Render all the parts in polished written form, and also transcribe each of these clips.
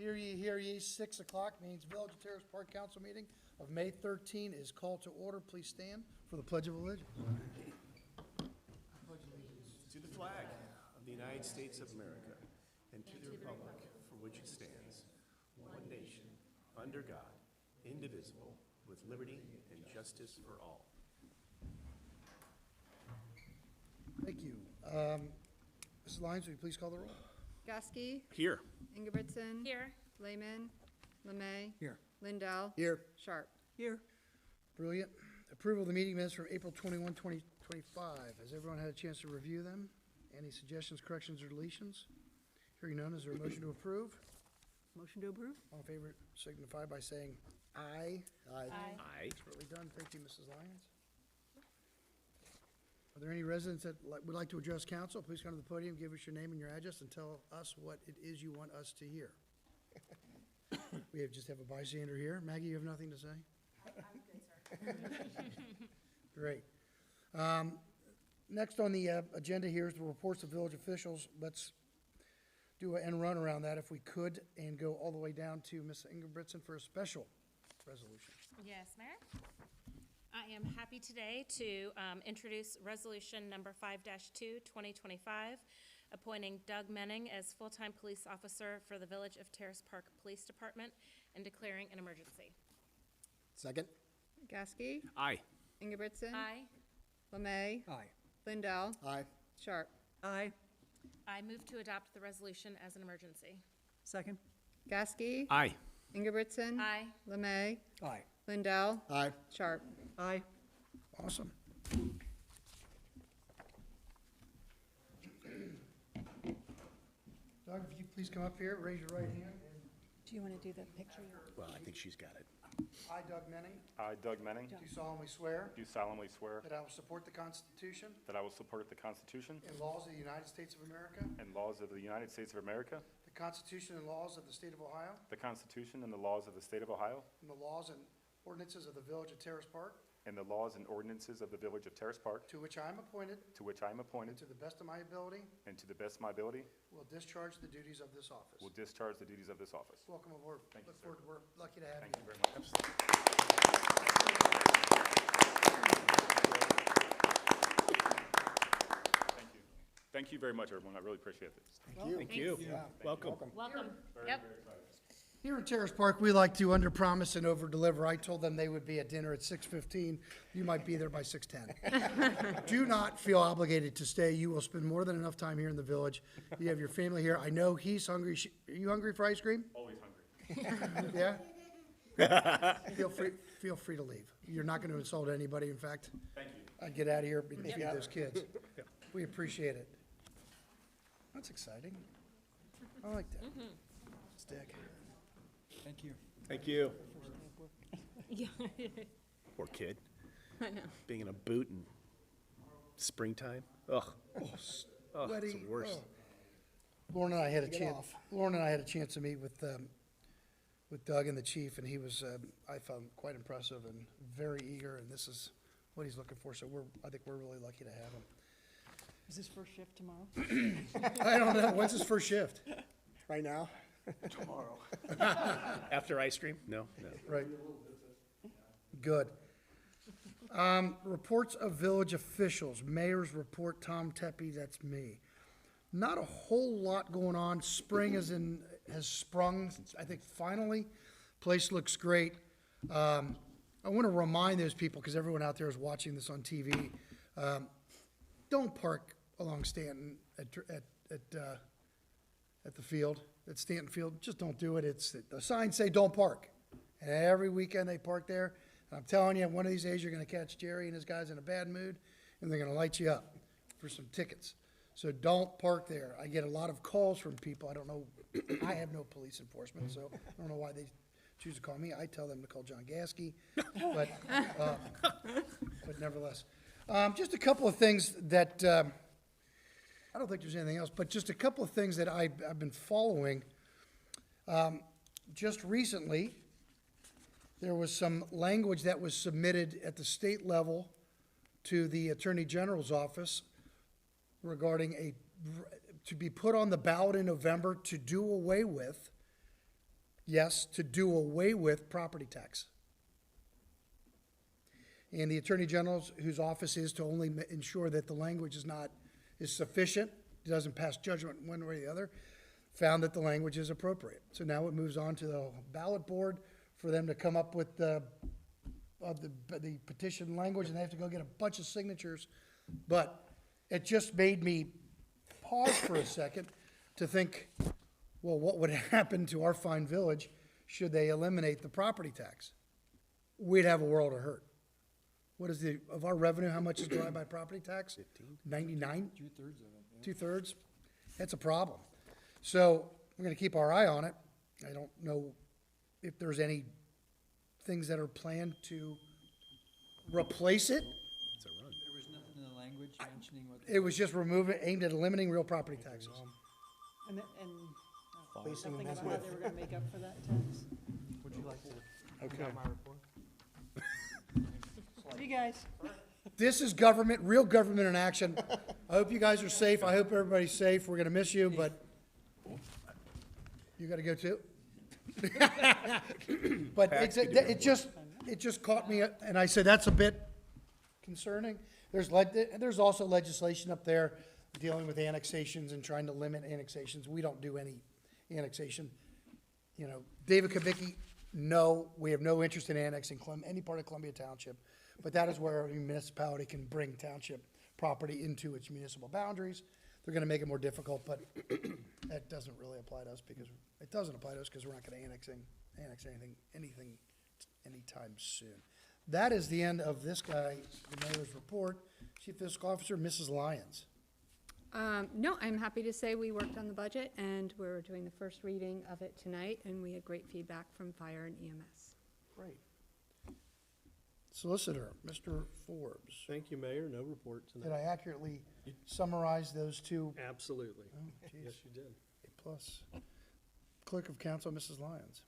Hear ye, 6 o'clock means Village of Terrace Park Council meeting of May 13 is called to order. Please stand for the Pledge of Allegiance. To the flag of the United States of America and to the republic for which it stands, one nation, under God, indivisible, with liberty and justice for all. Thank you. Mrs. Lyons, will you please call the roll? Gasky. Here. Ingebrigtsen. Here. Lehman. Lemay. Here. Lindell. Here. Sharp. Here. Brilliant. Approval of the meeting minutes from April 21, 2025. Has everyone had a chance to review them? Any suggestions, corrections, or deletions? Hearing none, is there a motion to approve? Motion to approve? All in favor signify by saying aye. Aye. Aye. Shortly done. Thank you, Mrs. Lyons. Are there any residents that would like to address council? Please come to the podium, give us your name and your address, and tell us what it is you want us to hear. We just have a bystander here. Maggie, you have nothing to say? I'm good, sir. Great. Next on the agenda here is the reports of village officials. Let's do an end run around that if we could, and go all the way down to Ms. Ingebrigtsen for a special resolution. Yes, Mayor. I am happy today to introduce Resolution Number 5-2, 2025, appointing Doug Menning as full-time police officer for the Village of Terrace Park Police Department and declaring an emergency. Second. Gasky. Aye. Ingebrigtsen. Aye. Lemay. Aye. Lindell. Aye. Sharp. Aye. I move to adopt the resolution as an emergency. Second? Gasky. Aye. Ingebrigtsen. Aye. Lemay. Aye. Lindell. Aye. Sharp. Aye. Awesome. Doug, if you please come up here, raise your right hand. Do you want to do the picture? Well, I think she's got it. I, Doug Menning, I, Doug Menning, do solemnly swear do solemnly swear that I will support the Constitution that I will support the Constitution and laws of the United States of America, and laws of the United States of America, the Constitution and laws of the State of Ohio, the Constitution and the laws of the State of Ohio, and the laws and ordinances of the Village of Terrace Park, and the laws and ordinances of the Village of Terrace Park, to which I am appointed, to which I am and appointed, to the best of my ability, and to the best of my ability, will discharge the duties of this office. will discharge the duties of this office. Welcome aboard. Thank you, Look sir. forward to work. Lucky to have Thank you. you very much. Thank you. Thank you very much, everyone. I really appreciate this. Thank you. Welcome. Welcome. Yep. Here in Terrace Park, we like to under-promise and over-deliver. I told them they would be at dinner at 6:15. You might be there by 6:10. Do not feel obligated to stay. You will spend more than enough time here in the village. You have your family here. I know he's hungry. Are you hungry for ice cream? Always hungry. Yeah? Feel free to leave. You're not going to insult anybody. In fact, Thank you. I'd get out of here and feed those kids. We appreciate it. That's exciting. I like that. Stick. Thank you. Thank you. Yeah. Poor kid. I know. Being in a boot in springtime. Ugh. Oh, it's Sweaty. the worst. Oh. Lauren and I had a chance to meet with Doug and the chief, and he was, I found, quite impressive and very eager, and this is what he's looking for, so I think we're really lucky to have him. Is this first shift tomorrow? I don't know, when's his first shift? Right now? Tomorrow. After ice cream? No, no. Right. Good. Reports of village officials, mayor's report, Tom Tepe, that's me. Not a whole lot going on. Spring has sprung, I think, finally. Place looks great. I want to remind those people, because everyone out there is watching this on TV, don't park along Stanton at the field, at Stanton Field. Just don't do it. The signs say don't park. And every weekend they park there. And I'm telling you, one of these days you're going to catch Jerry and his guys in a bad mood, and they're going to light you up for some tickets. So don't park there. I get a lot of calls from people. I don't know. I have no police enforcement, so I don't know why they choose to call me. I tell them to call John Gasky, but nevertheless. Just a couple of things that, I don't think there's anything else, but just a couple of things that I've been following. Just recently, there was some language that was submitted at the state level to the Attorney General's office regarding to be put on the ballot in November to do away with yes, to do away with property tax. And the Attorney General's, whose office is to only ensure that the language is sufficient, doesn't pass judgment one way or the other, found that the language is appropriate. So now it moves on to the ballot board for them to come up with the petition language, and they have to go get a bunch of signatures. But it just made me pause for a second to think, well, what would happen to our fine village should they eliminate the property tax? We'd have a world of hurt. What is of our revenue, how much is derived by property tax? 99? 2/3 of it. Yeah. 2/3? That's a problem. So we're gonna keep our eye on it. I don't know if there's any things that are planned to replace it. There was nothing in the language mentioning what. It was just aimed at eliminating real property taxes. And nothing about how they were gonna make up for that tax. Would you like to? Okay. My report? See you guys. This is government, real government in action. I hope you guys are safe. I hope everybody's safe. We're gonna miss you, but you gotta go too? But it just caught me, and I said, that's a bit concerning. There's also legislation up there dealing with annexations and trying to limit annexations. We don't do any annexation. You know, David Kubicki, no, we have no interest in annexing any part of Columbia Township. But that is where a municipality can bring township property into its municipal boundaries. They're gonna make it more difficult, but that doesn't really apply to us because, it doesn't apply to us because we're not gonna annex anything anytime soon. That is the end of this guy, the mayor's report. Chief Fiscal Officer, Mrs. Lyons. No, I'm happy to say we worked on the budget, and we're doing the first reading of it tonight, and we had great feedback from fire and EMS. Great. Solicitor, Mr. Forbes. Thank you, Mayor. No report Did tonight. I accurately summarize those two? Absolutely. Oh, geez. Yes, you did. A+. Clerk of Council, Mrs. Lyons.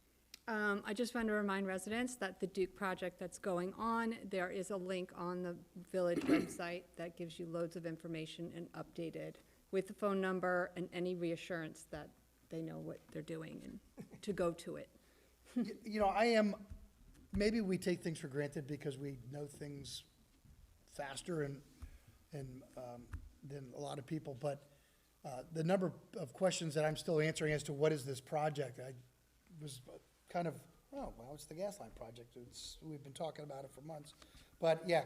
I just want to remind residents that the Duke project that's going on, there is a link on the village website that gives you loads of information and updated with the phone number and any reassurance that they know what they're doing and to go to it. You know, maybe we take things for granted because we know things faster and than a lot of people, but the number of questions that I'm still answering as to what is this project, I was kind of, oh, well, it's the gas line project. We've been talking about it for months. But yeah,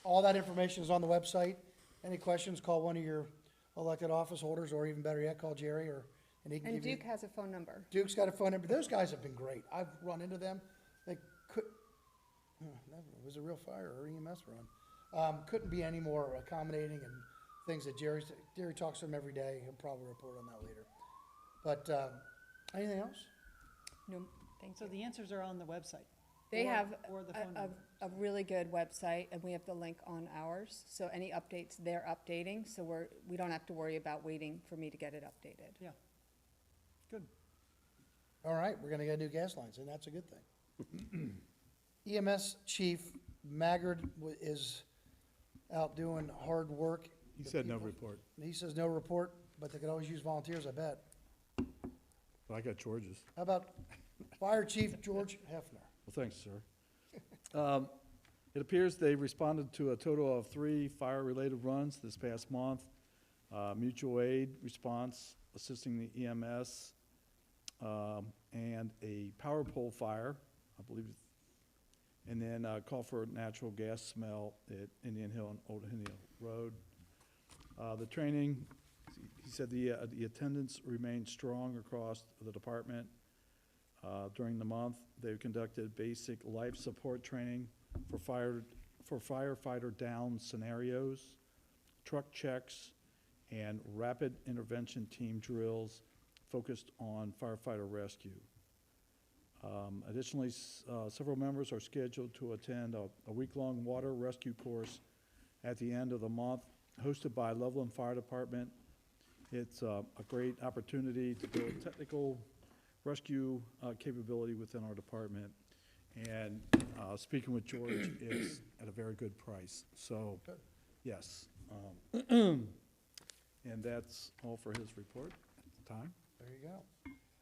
all that information is on the website. Any questions, call one of your elected office holders, or even better yet, call Jerry, and he can And give you. Duke has a phone number. Duke's got a phone number. Those guys have been great. I've run into them. They it was a real fire or EMS run. Couldn't be any more accommodating and things that Jerry talks to them every day. He'll probably report on that later. But, anything else? No, thank So you. the answers are on the website. They Or- have or the phone numbers. a really good website, and we have the link on ours. So any updates, they're updating, so we don't have to worry about waiting for me to get it updated. Yeah. Good. All right, we're gonna get new gas lines, and that's a good thing. EMS Chief Maggard is out doing hard work. He The said no people- report, He says no report, but they could always use volunteers, I bet. but I got George's. How about Fire Chief George Hefner? Well, thanks, sir. It appears they responded to a total of 3 fire-related runs this past month. Mutual aid response, assisting the EMS, and a power pole fire, I believe, and then a call for natural gas smell at Indian Hill and Old Indian Road. The training, he said the attendance remained strong across the department. During the month, they've conducted basic life support training for firefighter down scenarios, truck checks, and rapid intervention team drills focused on firefighter rescue. Additionally, several members are scheduled to attend a week-long water rescue course at the end of the month, hosted by Loveland Fire Department. It's a great opportunity to build technical rescue capability within our department. And speaking with George, it's at a very good price. So, yes. And that's all for his report at the time. There you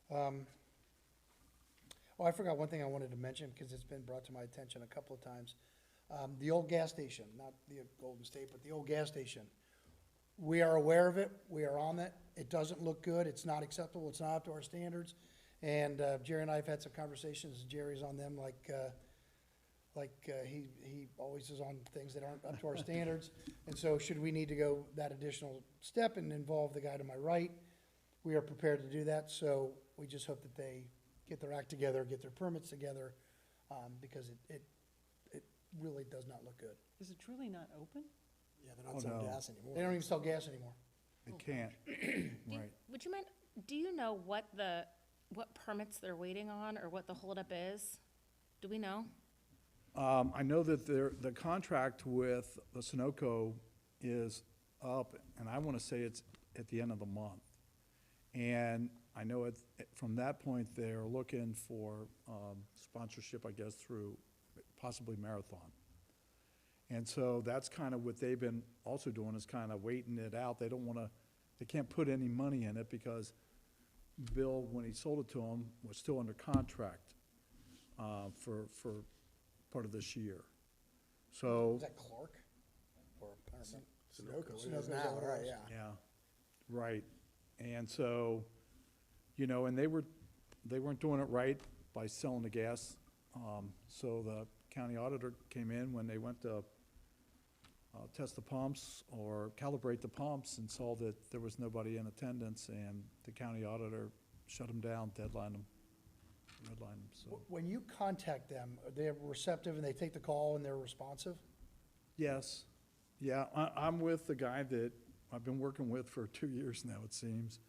go. Oh, I forgot one thing I wanted to mention, because it's been brought to my attention a couple of times. The old gas station, not the Golden State, but the old gas station. We are aware of it, we are on it, it doesn't look good, it's not acceptable, it's not up to our standards. And Jerry and I have had some conversations, Jerry's on them he always is on things that aren't up to our standards. And so should we need to go that additional step and involve the guy to my right, we are prepared to do that. So we just hope that they get their act together, get their permits together, because it really does not look good. Is it truly not open? Yeah, they're Oh, not selling no. gas anymore. They don't even sell gas anymore. They can't, right. Would you mind, do you know what permits they're waiting on, or what the holdup is? Do we know? I know that the contract with the Sunoco is up, and I want to say it's at the end of the month. And I know from that point, they're looking for sponsorship, I guess, through possibly Marathon. And so that's kind of what they've been also doing, is kind of waiting it out. They can't put any money in it because Bill, when he sold it to them, was still under contract for part of this year. So, Is that Clark? Or, I don't know. Sunoco, it Sunoco's is now, what it right, is. yeah. yeah, right. And so, and they weren't doing it right by selling the gas. So the county auditor came in when they went to test the pumps or calibrate the pumps and saw that there was nobody in attendance, and the county auditor shut them down, redlined them. So, When you contact them, are they receptive and they take the call and they're responsive? yes, yeah, I'm with the guy that I've been working with for 2 years now, it seems,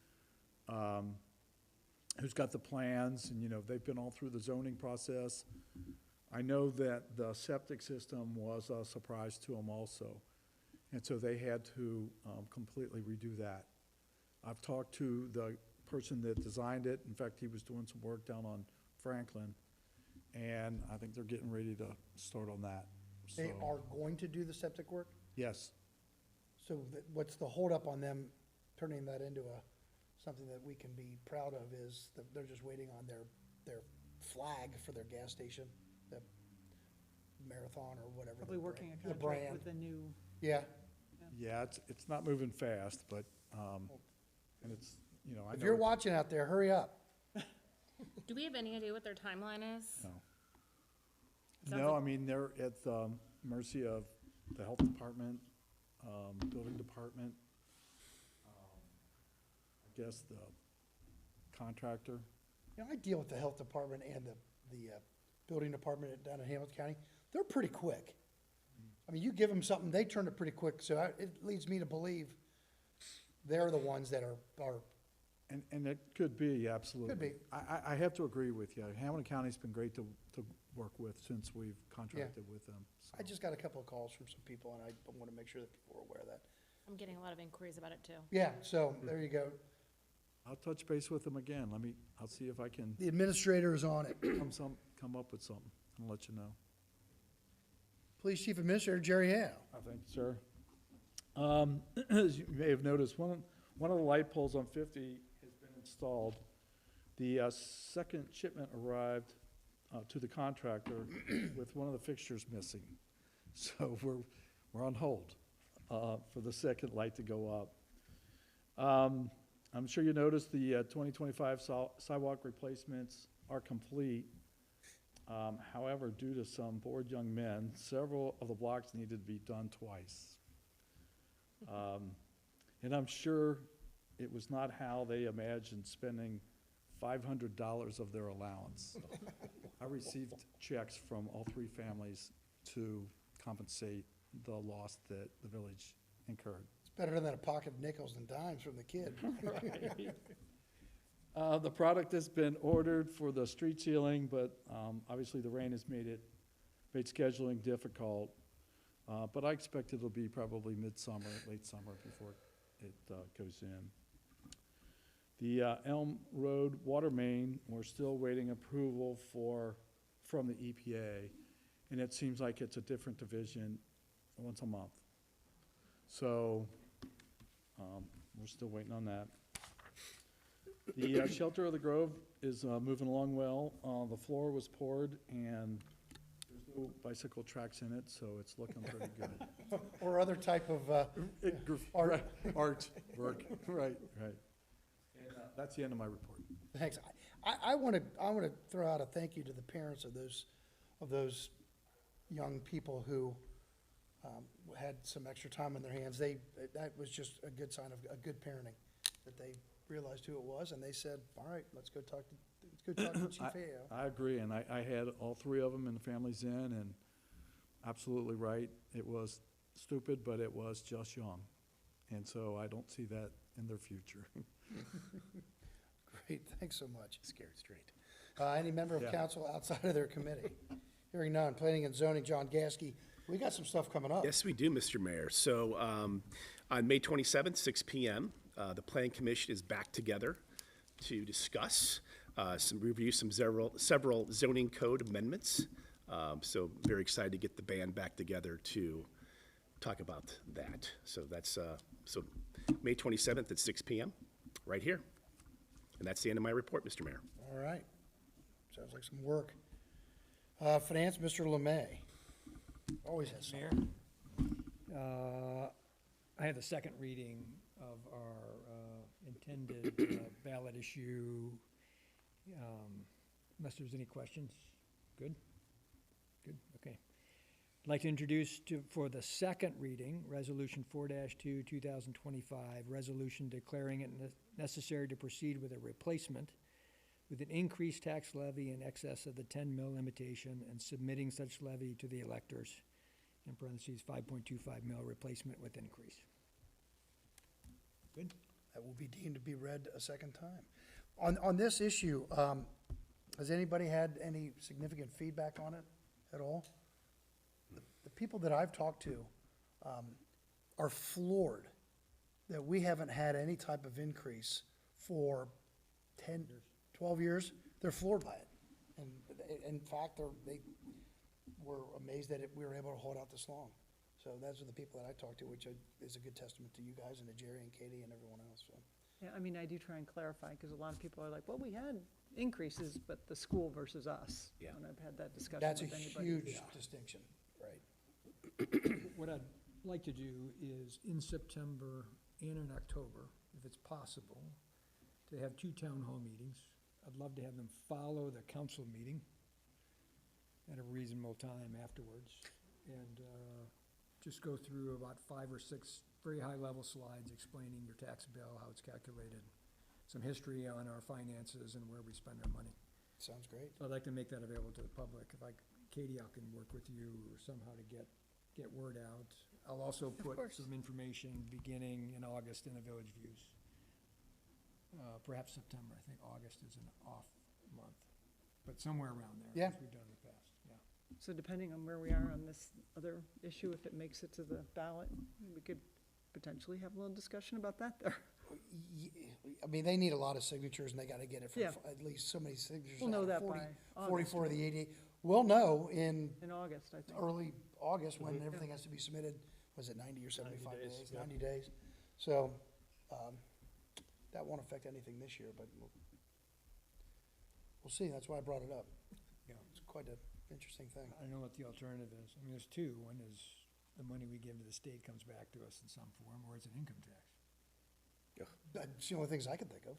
who's got the plans, and, they've been all through the zoning process. I know that the septic system was a surprise to them also, and so they had to completely redo that. I've talked to the person that designed it. In fact, he was doing some work down on Franklin, and I think they're getting ready to start on that. They So, are going to do the septic work? yes. So what's the holdup on them turning that into something that we can be proud of is that they're just waiting on their flag for their gas station, the Marathon or whatever. Probably the working a brand- the contract brand. with the new, Yeah, Yeah, it's not moving fast, but, and it's, I if know you're it's- watching out there, hurry up. Do we have any idea what their timeline is? No. Sounds No, like- I mean, they're at the mercy of the health department, building department, I guess the contractor. I deal with the health department and the building department down in Hamilton County. They're pretty quick. I mean, you give them something, they turn it pretty quick, so it leads me to believe they're the ones that are, And it could be, absolutely. Could be. I have to agree with you. Hamilton County's been great to work with since we've contracted with them. I just got a couple of calls from some people, and I want to make sure that people are aware of that. I'm getting a lot of inquiries about it, too. Yeah, so there you go. I'll touch base with them again. I'll see if I can The administrator is on it. come up with something and let you know. Police Chief Administrator Jerry Hale. Thank you, sir. As you may have noticed, one of the light poles on 50 has been installed. The second shipment arrived to the contractor with one of the fixtures missing. So we're on hold for the second light to go up. I'm sure you noticed the 2025 sidewalk replacements are complete. However, due to some bored young men, several of the blocks needed to be done twice. And I'm sure it was not how they imagined spending $500 of their allowance. I received checks from all three families to compensate the loss that the village incurred. It's better than a pocket of nickels and dimes from the kid. The product has been ordered for the street ceiling, but obviously the rain has made scheduling difficult. But I expect it'll be probably midsummer, late summer before it goes in. The Elm Road water main, we're still waiting approval from the EPA, and it seems like it's a different division once a month. So we're still waiting on that. The Shelter of the Grove is moving along well. The floor was poured, and there's no bicycle tracks in it, so it's looking pretty good. Or other type of, Art, art, work, right. And that's the end of my report. thanks. I want to throw out a thank you to the parents of those young people who had some extra time on their hands. That was just a good sign of a good parenting, that they realized who it was, and they said, all right, let's go talk to Chief AO. I agree, and I had all three of them and the families in, and absolutely right. It was stupid, but it was just young. And so I don't see that in their future. Great, thanks so much. Scared straight. Any member of Yeah. council outside of their committee? Hearing none. Planning and zoning, John Gasky. We got some stuff coming up. Yes, we do, Mr. Mayor. So on May 27th, 6 p.m., the Planning Commission is back together to discuss, review some several zoning code amendments. So very excited to get the band back together to talk about that. So that's so May 27th at 6 p.m. right here. And that's the end of my report, Mr. Mayor. All right. Sounds like some work. Finance, Mr. Lemay. Always has some. Mayor, I have the second reading of our intended ballot issue. Unless there's any questions? Good? Good, okay. I'd like to introduce for the second reading, Resolution 4-2, 2025, resolution declaring it necessary to proceed with a replacement with an increased tax levy in excess of the 10 mil limitation and submitting such levy to the electors, in parentheses, 5.25 mil replacement with increase. Good? That will be deemed to be read a second time. On this issue, has anybody had any significant feedback on it at all? The people that I've talked to are floored that we haven't had any type of increase for 10, 12 years. They're floored by it. And in fact, they were amazed that we were able to hold out this long. So those are the people that I talked to, which is a good testament to you guys and to Jerry and Katie and everyone else, so. Yeah, I mean, I do try and clarify, because a lot of people are like, well, we had increases, but the school versus us. Yeah. And I've had that discussion That's a with anybody. huge distinction, right? What I'd like to do is in September and in October, if it's possible, to have two town hall meetings. I'd love to have them follow the council meeting at a reasonable time afterwards. And just go through about 5 or 6 very high-level slides explaining your tax bill, how it's calculated, some history on our finances and where we spend our money. Sounds great. So I'd like to make that available to the public. Katie, I can work with you somehow to get word out. I'll also put some information beginning in August in the Village Views. Perhaps September. I think August is an off month, but somewhere around there. Yeah. As we've done in the past, yeah. So depending on where we are on this other issue, if it makes it to the ballot, we could potentially have a little discussion about that there. I mean, they need a lot of signatures, and they gotta get it from Yeah. at least so many signatures. We'll know out of that 40 by August. 44 of the 88. We'll know in In August, I think. early August, when everything has to be submitted, was it 90 or 75 90 days, days? yeah. 90 days. So, that won't affect anything this year, but we'll see. That's why I brought it up. Yeah. It's quite an interesting thing. I don't know what the alternative is. I mean, there's two. One is the money we give to the state comes back to us in some form, or it's an income tax. That's the only things I can think of.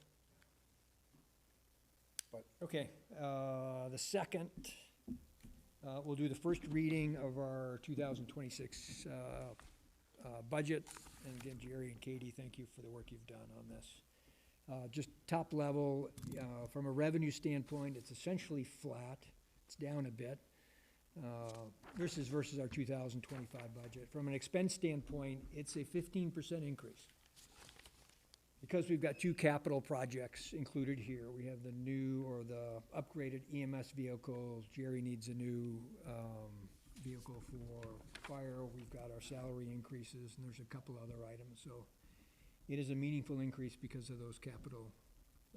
Okay, the second, we'll do the first reading of our 2026 budget. And again, Jerry and Katie, thank you for the work you've done on this. Just top level, from a revenue standpoint, it's essentially flat. It's down a bit. Versus our 2025 budget. From an expense standpoint, it's a 15% increase. Because we've got two capital projects included here, we have the new or the upgraded EMS vehicles. Jerry needs a new vehicle for fire. We've got our salary increases, and there's a couple other items. So it is a meaningful increase because of those capital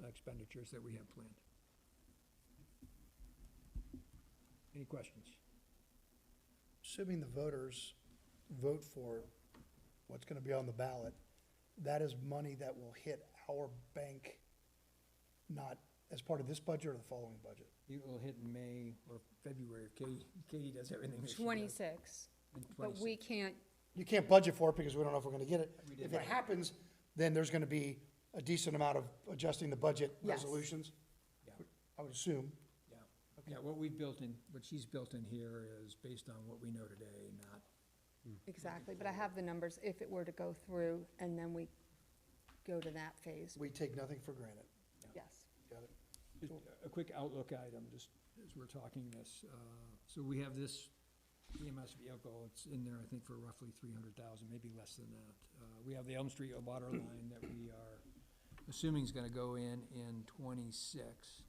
expenditures that we have planned. Any questions? Assuming the voters vote for what's gonna be on the ballot, that is money that will hit our bank, not as part of this budget or the following budget? It will hit in May or February if Katie does everything that she does. 26, In but we 26. can't, You can't budget for it because we don't know if we're gonna get it. We did. If it happens, then there's gonna be a decent amount of adjusting the budget Yes. resolutions, Yeah, I would assume. yeah. Yeah, what we've built in, what she's built in here is based on what we know today, not, exactly, but I have the numbers if it were to go through, and then we go to that phase, We take nothing for granted. yes. Got it? just a quick outlook item, just as we're talking this. So we have this EMS vehicle, it's in there, I think, for roughly 300,000, maybe less than that. We have the Elm Street water line that we are assuming is gonna go in 26.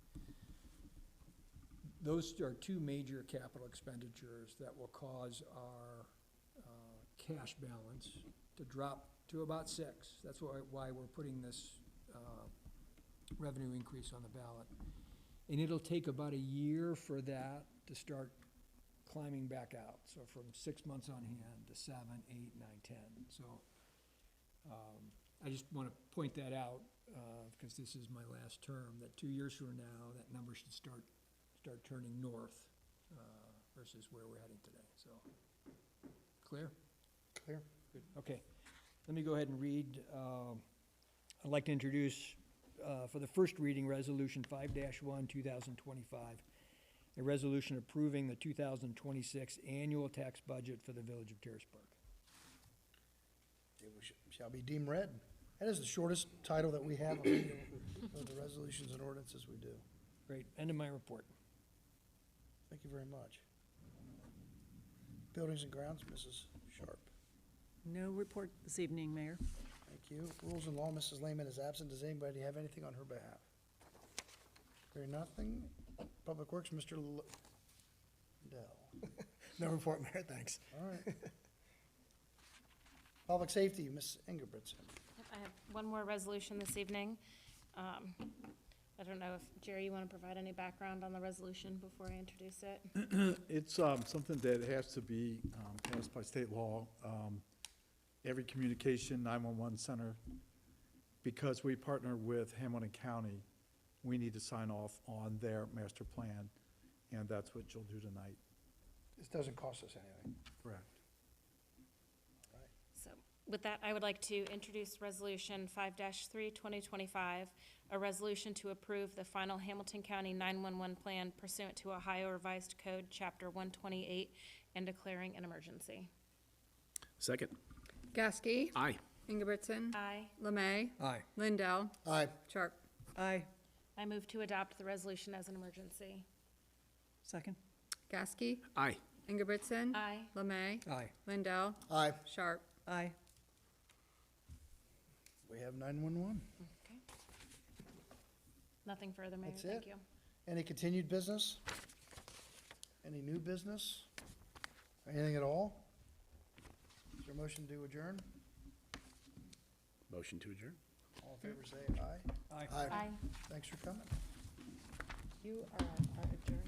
Those are two major capital expenditures that will cause our cash balance to drop to about 6. That's why we're putting this revenue increase on the ballot. And it'll take about a year for that to start climbing back out. So from 6 months on hand to 7, 8, 9, 10. So I just want to point that out because this is my last term, that 2 years from now, that number should start turning north versus where we're heading today. So, clear? Clear? Good, okay. Let me go ahead and read. I'd like to introduce, for the first reading, Resolution 5-1, 2025, a resolution approving the 2026 annual tax budget for the Village of Terrace Park. It shall be deemed read. That is the shortest title that we have of any of the resolutions and ordinances we do. Great, end of my report. Thank you very much. Buildings and Grounds, Mrs. Sharp. No report this evening, Mayor. Thank you. Rules and Law, Mrs. Lehman is absent. Does anybody have anything on her behalf? Hearing nothing. Public Works, Mr. Dell. No report, Mayor, thanks. All right. Public Safety, Ms. Ingebrigtsen. Yep, I have one more resolution this evening. I don't know if, Jerry, you want to provide any background on the resolution before I introduce it? It's something that has to be passed by state law. Every communication 911 center, because we partner with Hamilton County, we need to sign off on their master plan, and that's what you'll do tonight. This doesn't cost us anything. Correct. So with that, I would like to introduce Resolution 5-3, 2025, a resolution to approve the final Hamilton County 911 plan pursuant to Ohio Revised Code, Chapter 128, and declaring an emergency. Second. Gasky. Aye. Ingebrigtsen. Aye. Lemay. Aye. Lindell. Aye. Sharp. Aye. I move to adopt the resolution as an emergency. Second? Gasky. Aye. Ingebrigtsen. Aye. Lemay. Aye. Lindell. Aye. Sharp. Aye. We have 911. Okay. Nothing further, Mayor. That's Thank it? you. Any continued business? Any new business? Anything at all? Is there a motion to adjourn? Motion to adjourn. All in favor, say aye. Aye. Aye. Thanks for coming. You are our adjourner.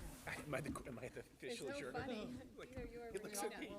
Am I the official adjourner? Either you or It looks so neat.